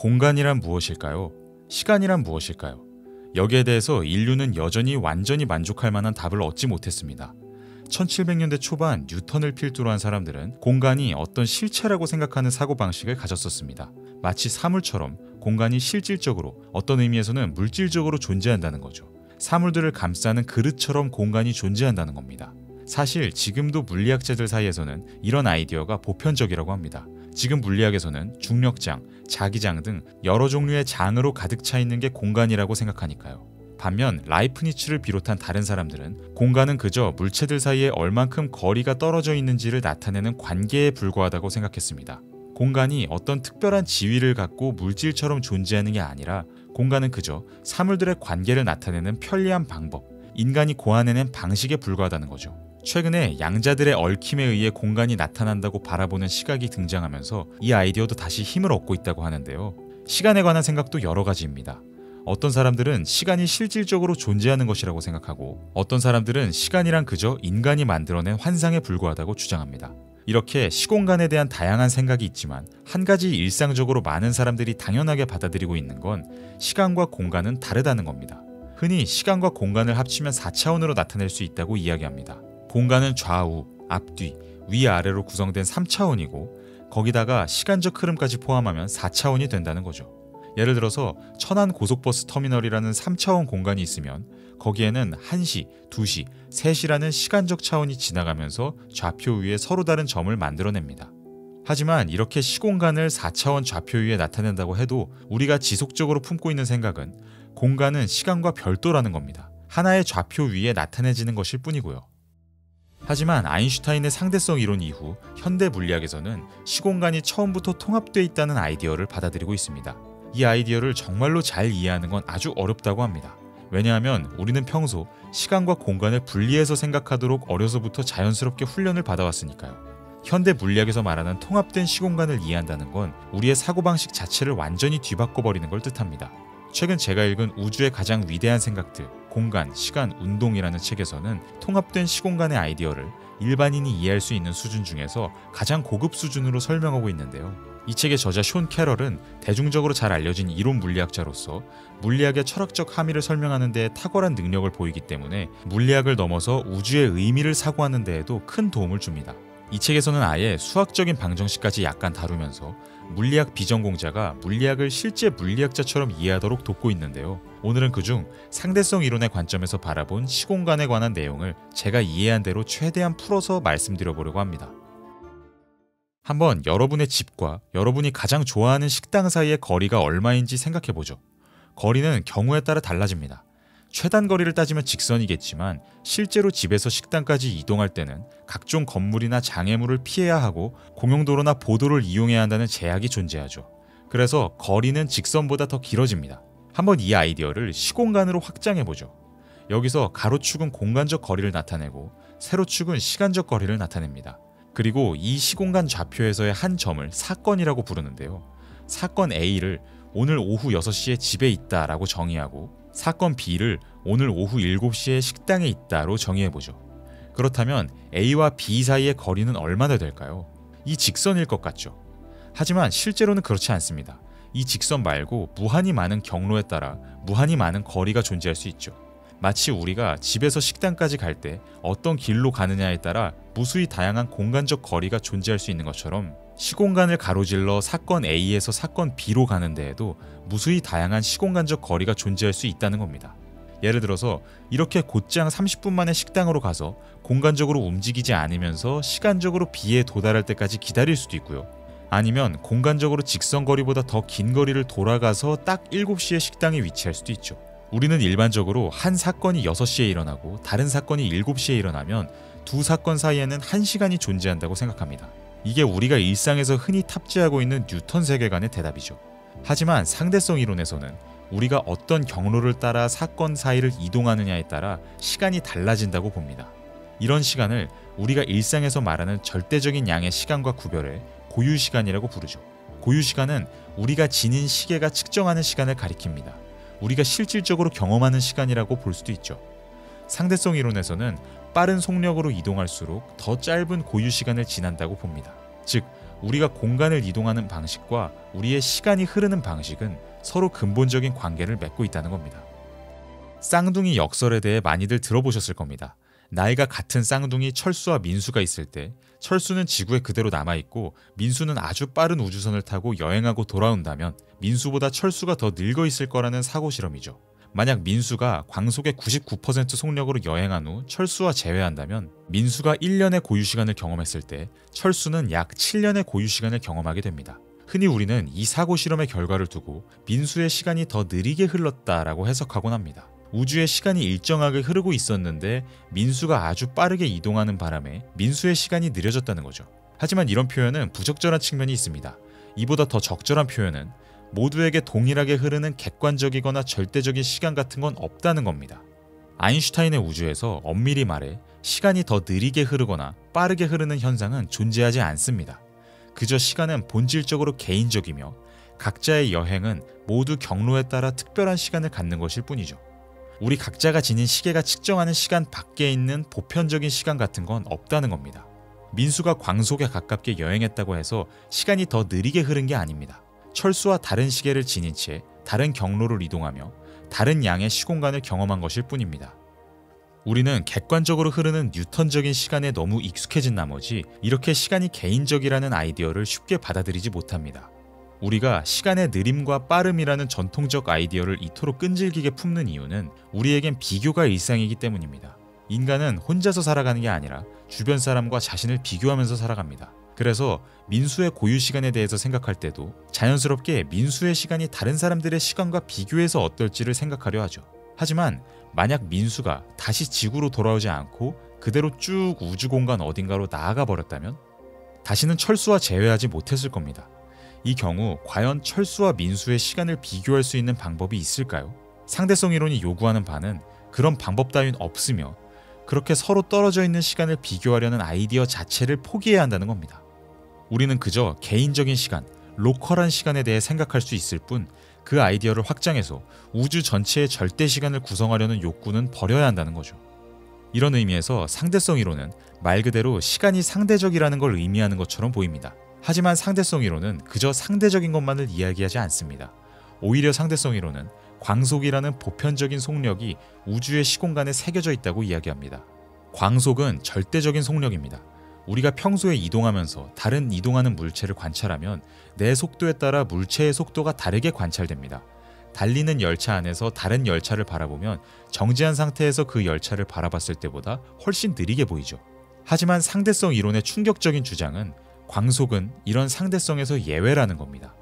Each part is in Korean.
공간이란 무엇일까요? 시간이란 무엇일까요? 여기에 대해서 인류는 여전히 완전히 만족할 만한 답을 얻지 못했습니다. 1700년대 초반 뉴턴을 필두로 한 사람들은 공간이 어떤 실체라고 생각하는 사고방식을 가졌었습니다. 마치 사물처럼 공간이 실질적으로, 어떤 의미에서는 물질적으로 존재한다는 거죠. 사물들을 감싸는 그릇처럼 공간이 존재한다는 겁니다. 사실 지금도 물리학자들 사이에서는 이런 아이디어가 보편적이라고 합니다. 지금 물리학에서는 중력장, 자기장 등 여러 종류의 장으로 가득 차 있는 게 공간이라고 생각하니까요. 반면 라이프니츠를 비롯한 다른 사람들은 공간은 그저 물체들 사이에 얼만큼 거리가 떨어져 있는지를 나타내는 관계에 불과하다고 생각했습니다. 공간이 어떤 특별한 지위를 갖고 물질처럼 존재하는 게 아니라 공간은 그저 사물들의 관계를 나타내는 편리한 방법, 인간이 고안해낸 방식에 불과하다는 거죠. 최근에 양자들의 얽힘에 의해 공간이 나타난다고 바라보는 시각이 등장하면서 이 아이디어도 다시 힘을 얻고 있다고 하는데요. 시간에 관한 생각도 여러 가지입니다. 어떤 사람들은 시간이 실질적으로 존재하는 것이라고 생각하고, 어떤 사람들은 시간이란 그저 인간이 만들어낸 환상에 불과하다고 주장합니다. 이렇게 시공간에 대한 다양한 생각이 있지만 한 가지 일상적으로 많은 사람들이 당연하게 받아들이고 있는 건 시간과 공간은 다르다는 겁니다. 흔히 시간과 공간을 합치면 4차원으로 나타낼 수 있다고 이야기합니다. 공간은 좌우, 앞뒤, 위아래로 구성된 3차원이고 거기다가 시간적 흐름까지 포함하면 4차원이 된다는 거죠. 예를 들어서 천안 고속버스 터미널이라는 3차원 공간이 있으면 거기에는 1시, 2시, 3시라는 시간적 차원이 지나가면서 좌표 위에 서로 다른 점을 만들어냅니다. 하지만 이렇게 시공간을 4차원 좌표 위에 나타낸다고 해도 우리가 지속적으로 품고 있는 생각은 공간은 시간과 별도라는 겁니다. 하나의 좌표 위에 나타내지는 것일 뿐이고요. 하지만 아인슈타인의 상대성 이론 이후 현대 물리학에서는 시공간이 처음부터 통합되어 있다는 아이디어를 받아들이고 있습니다. 이 아이디어를 정말로 잘 이해하는 건 아주 어렵다고 합니다. 왜냐하면 우리는 평소 시간과 공간을 분리해서 생각하도록 어려서부터 자연스럽게 훈련을 받아왔으니까요. 현대 물리학에서 말하는 통합된 시공간을 이해한다는 건 우리의 사고방식 자체를 완전히 뒤바꿔버리는 걸 뜻합니다. 최근 제가 읽은 우주의 가장 위대한 생각들, 공간, 시간, 운동이라는 책에서는 통합된 시공간의 아이디어를 일반인이 이해할 수 있는 수준 중에서 가장 고급 수준으로 설명하고 있는데요. 이 책의 저자 숀 캐럴은 대중적으로 잘 알려진 이론 물리학자로서 물리학의 철학적 함의를 설명하는 데에 탁월한 능력을 보이기 때문에 물리학을 넘어서 우주의 의미를 사고하는 데에도 큰 도움을 줍니다. 이 책에서는 아예 수학적인 방정식까지 약간 다루면서 물리학 비전공자가 물리학을 실제 물리학자처럼 이해하도록 돕고 있는데요. 오늘은 그중 상대성 이론의 관점에서 바라본 시공간에 관한 내용을 제가 이해한 대로 최대한 풀어서 말씀드려보려고 합니다. 한번 여러분의 집과 여러분이 가장 좋아하는 식당 사이의 거리가 얼마인지 생각해보죠. 거리는 경우에 따라 달라집니다. 최단 거리를 따지면 직선이겠지만 실제로 집에서 식당까지 이동할 때는 각종 건물이나 장애물을 피해야 하고 공용도로나 보도를 이용해야 한다는 제약이 존재하죠. 그래서 거리는 직선보다 더 길어집니다. 한번 이 아이디어를 시공간으로 확장해보죠. 여기서 가로축은 공간적 거리를 나타내고 세로축은 시간적 거리를 나타냅니다. 그리고 이 시공간 좌표에서의 한 점을 사건이라고 부르는데요. 사건 A를 오늘 오후 6시에 집에 있다 라고 정의하고 사건 B를 오늘 오후 7시에 식당에 있다로 정의해보죠. 그렇다면 A와 B 사이의 거리는 얼마나 될까요? 이 직선일 것 같죠. 하지만 실제로는 그렇지 않습니다. 이 직선 말고 무한히 많은 경로에 따라 무한히 많은 거리가 존재할 수 있죠. 마치 우리가 집에서 식당까지 갈 때 어떤 길로 가느냐에 따라 무수히 다양한 공간적 거리가 존재할 수 있는 것처럼 시공간을 가로질러 사건 A에서 사건 B로 가는 데에도 무수히 다양한 시공간적 거리가 존재할 수 있다는 겁니다. 예를 들어서 이렇게 곧장 30분 만에 식당으로 가서 공간적으로 움직이지 않으면서 시간적으로 B에 도달할 때까지 기다릴 수도 있고요. 아니면 공간적으로 직선 거리보다 더 긴 거리를 돌아가서 딱 7시에 식당에 위치할 수도 있죠. 우리는 일반적으로 한 사건이 6시에 일어나고 다른 사건이 7시에 일어나면 두 사건 사이에는 1시간이 존재한다고 생각합니다. 이게 우리가 일상에서 흔히 탑재하고 있는 뉴턴 세계관의 대답이죠. 하지만 상대성 이론에서는 우리가 어떤 경로를 따라 사건 사이를 이동하느냐에 따라 시간이 달라진다고 봅니다. 이런 시간을 우리가 일상에서 말하는 절대적인 양의 시간과 구별해 고유시간이라고 부르죠. 고유시간은 우리가 지닌 시계가 측정하는 시간을 가리킵니다. 우리가 실질적으로 경험하는 시간이라고 볼 수도 있죠. 상대성 이론에서는 빠른 속력으로 이동할수록 더 짧은 고유시간을 지난다고 봅니다. 즉, 우리가 공간을 이동하는 방식과 우리의 시간이 흐르는 방식은 서로 근본적인 관계를 맺고 있다는 겁니다. 쌍둥이 역설에 대해 많이들 들어보셨을 겁니다. 나이가 같은 쌍둥이 철수와 민수가 있을 때 철수는 지구에 그대로 남아있고 민수는 아주 빠른 우주선을 타고 여행하고 돌아온다면 민수보다 철수가 더 늙어 있을 거라는 사고 실험이죠. 만약 민수가 광속의 99% 속력으로 여행한 후 철수와 재회한다면 민수가 1년의 고유시간을 경험했을 때 철수는 약 7년의 고유시간을 경험하게 됩니다. 흔히 우리는 이 사고 실험의 결과를 두고 민수의 시간이 더 느리게 흘렀다라고 해석하곤 합니다. 우주의 시간이 일정하게 흐르고 있었는데 민수가 아주 빠르게 이동하는 바람에 민수의 시간이 느려졌다는 거죠. 하지만 이런 표현은 부적절한 측면이 있습니다. 이보다 더 적절한 표현은 모두에게 동일하게 흐르는 객관적이거나 절대적인 시간 같은 건 없다는 겁니다. 아인슈타인의 우주에서 엄밀히 말해 시간이 더 느리게 흐르거나 빠르게 흐르는 현상은 존재하지 않습니다. 그저 시간은 본질적으로 개인적이며 각자의 여행은 모두 경로에 따라 특별한 시간을 갖는 것일 뿐이죠. 우리 각자가 지닌 시계가 측정하는 시간 밖에 있는 보편적인 시간 같은 건 없다는 겁니다. 민수가 광속에 가깝게 여행했다고 해서 시간이 더 느리게 흐른 게 아닙니다. 철수와 다른 시계를 지닌 채 다른 경로를 이동하며 다른 양의 시공간을 경험한 것일 뿐입니다. 우리는 객관적으로 흐르는 뉴턴적인 시간에 너무 익숙해진 나머지 이렇게 시간이 개인적이라는 아이디어를 쉽게 받아들이지 못합니다. 우리가 시간의 느림과 빠름이라는 전통적 아이디어를 이토록 끈질기게 품는 이유는 우리에겐 비교가 일상이기 때문입니다. 인간은 혼자서 살아가는 게 아니라 주변 사람과 자신을 비교하면서 살아갑니다. 그래서 민수의 고유 시간에 대해서 생각할 때도 자연스럽게 민수의 시간이 다른 사람들의 시간과 비교해서 어떨지를 생각하려 하죠. 하지만 만약 민수가 다시 지구로 돌아오지 않고 그대로 쭉 우주공간 어딘가로 나아가 버렸다면 다시는 철수와 재회하지 못했을 겁니다. 이 경우 과연 철수와 민수의 시간을 비교할 수 있는 방법이 있을까요? 상대성 이론이 요구하는 바는 그런 방법 따윈 없으며 그렇게 서로 떨어져 있는 시간을 비교하려는 아이디어 자체를 포기해야 한다는 겁니다. 우리는 그저 개인적인 시간, 로컬한 시간에 대해 생각할 수 있을 뿐 그 아이디어를 확장해서 우주 전체의 절대 시간을 구성하려는 욕구는 버려야 한다는 거죠. 이런 의미에서 상대성 이론은 말 그대로 시간이 상대적이라는 걸 의미하는 것처럼 보입니다. 하지만 상대성 이론은 그저 상대적인 것만을 이야기하지 않습니다. 오히려 상대성 이론은 광속이라는 보편적인 속력이 우주의 시공간에 새겨져 있다고 이야기합니다. 광속은 절대적인 속력입니다. 우리가 평소에 이동하면서 다른 이동하는 물체를 관찰하면 내 속도에 따라 물체의 속도가 다르게 관찰됩니다. 달리는 열차 안에서 다른 열차를 바라보면 정지한 상태에서 그 열차를 바라봤을 때보다 훨씬 느리게 보이죠. 하지만 상대성 이론의 충격적인 주장은 광속은 이런 상대성에서 예외라는 겁니다.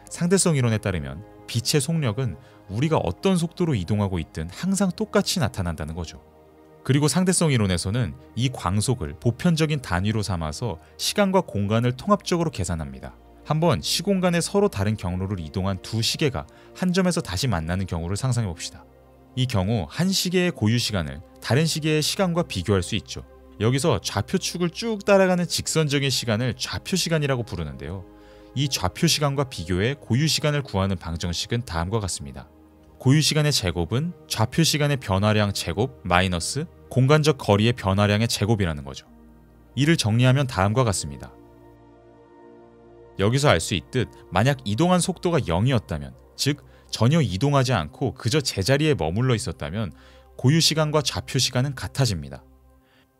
상대성 이론에 따르면 빛의 속력은 우리가 어떤 속도로 이동하고 있든 항상 똑같이 나타난다는 거죠. 그리고 상대성 이론에서는 이 광속을 보편적인 단위로 삼아서 시간과 공간을 통합적으로 계산합니다. 한번 시공간에 서로 다른 경로를 이동한 두 시계가 한 점에서 다시 만나는 경우를 상상해 봅시다. 이 경우 한 시계의 고유 시간을 다른 시계의 시간과 비교할 수 있죠. 여기서 좌표축을 쭉 따라가는 직선적인 시간을 좌표시간이라고 부르는데요. 이 좌표시간과 비교해 고유시간을 구하는 방정식은 다음과 같습니다. 고유시간의 제곱은 좌표시간의 변화량 제곱 마이너스 공간적 거리의 변화량의 제곱이라는 거죠. 이를 정리하면 다음과 같습니다. 여기서 알 수 있듯 만약 이동한 속도가 0이었다면, 즉 전혀 이동하지 않고 그저 제자리에 머물러 있었다면 고유시간과 좌표시간은 같아집니다.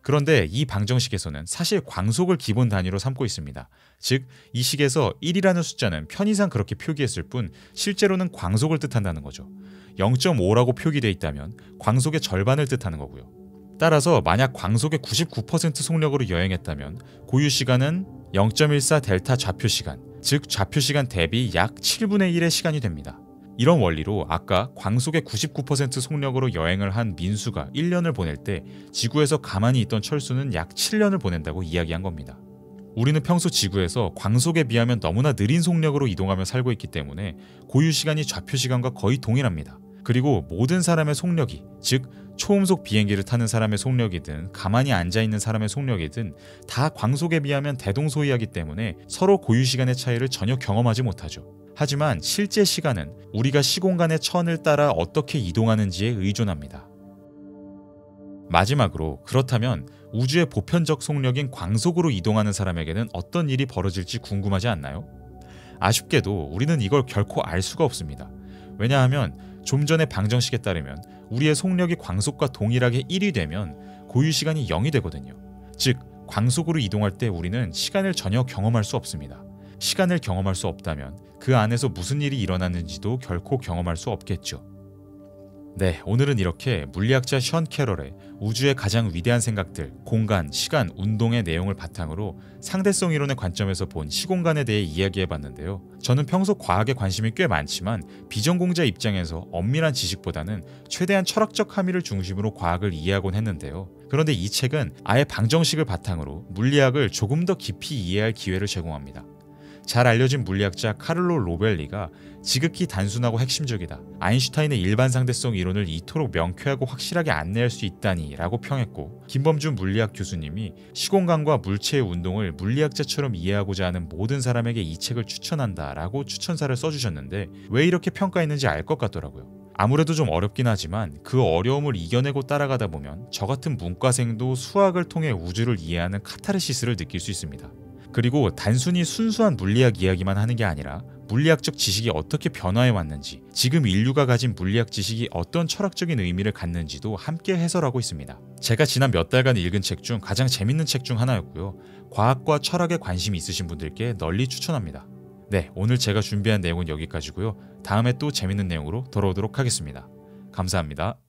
그런데 이 방정식에서는 사실 광속을 기본 단위로 삼고 있습니다. 즉, 이 식에서 1이라는 숫자는 편의상 그렇게 표기했을 뿐 실제로는 광속을 뜻한다는 거죠. 0.5라고 표기되어 있다면 광속의 절반을 뜻하는 거고요. 따라서 만약 광속의 99% 속력으로 여행했다면 고유시간은 0.14 델타 좌표시간, 즉 좌표시간 대비 약 7분의 1의 시간이 됩니다. 이런 원리로 아까 광속의 99% 속력으로 여행을 한 민수가 1년을 보낼 때 지구에서 가만히 있던 철수는 약 7년을 보낸다고 이야기한 겁니다. 우리는 평소 지구에서 광속에 비하면 너무나 느린 속력으로 이동하며 살고 있기 때문에 고유시간이 좌표시간과 거의 동일합니다. 그리고 모든 사람의 속력이, 즉 초음속 비행기를 타는 사람의 속력이든 가만히 앉아있는 사람의 속력이든 다 광속에 비하면 대동소이하기 때문에 서로 고유시간의 차이를 전혀 경험하지 못하죠. 하지만 실제 시간은 우리가 시공간의 천을 따라 어떻게 이동하는지에 의존합니다. 마지막으로, 그렇다면 우주의 보편적 속력인 광속으로 이동하는 사람에게는 어떤 일이 벌어질지 궁금하지 않나요? 아쉽게도 우리는 이걸 결코 알 수가 없습니다. 왜냐하면 좀 전에 방정식에 따르면 우리의 속력이 광속과 동일하게 1이 되면 고유 시간이 0이 되거든요. 즉 광속으로 이동할 때 우리는 시간을 전혀 경험할 수 없습니다. 시간을 경험할 수 없다면 그 안에서 무슨 일이 일어났는지도 결코 경험할 수 없겠죠. 네, 오늘은 이렇게 물리학자 션 캐럴의 우주의 가장 위대한 생각들, 공간, 시간, 운동의 내용을 바탕으로 상대성 이론의 관점에서 본 시공간에 대해 이야기해봤는데요. 저는 평소 과학에 관심이 꽤 많지만 비전공자 입장에서 엄밀한 지식보다는 최대한 철학적 함의를 중심으로 과학을 이해하곤 했는데요. 그런데 이 책은 아예 방정식을 바탕으로 물리학을 조금 더 깊이 이해할 기회를 제공합니다. 잘 알려진 물리학자 카를로 로벨리가 지극히 단순하고 핵심적이다. 아인슈타인의 일반 상대성 이론을 이토록 명쾌하고 확실하게 안내할 수 있다니 라고 평했고, 김범준 물리학 교수님이 시공간과 물체의 운동을 물리학자처럼 이해하고자 하는 모든 사람에게 이 책을 추천한다 라고 추천사를 써주셨는데 왜 이렇게 평가했는지 알 것 같더라고요. 아무래도 좀 어렵긴 하지만 그 어려움을 이겨내고 따라가다 보면 저 같은 문과생도 수학을 통해 우주를 이해하는 카타르시스를 느낄 수 있습니다. 그리고 단순히 순수한 물리학 이야기만 하는 게 아니라 물리학적 지식이 어떻게 변화해 왔는지, 지금 인류가 가진 물리학 지식이 어떤 철학적인 의미를 갖는지도 함께 해설하고 있습니다. 제가 지난 몇 달간 읽은 책 중 가장 재밌는 책 중 하나였고요. 과학과 철학에 관심이 있으신 분들께 널리 추천합니다. 네, 오늘 제가 준비한 내용은 여기까지고요. 다음에 또 재밌는 내용으로 돌아오도록 하겠습니다. 감사합니다.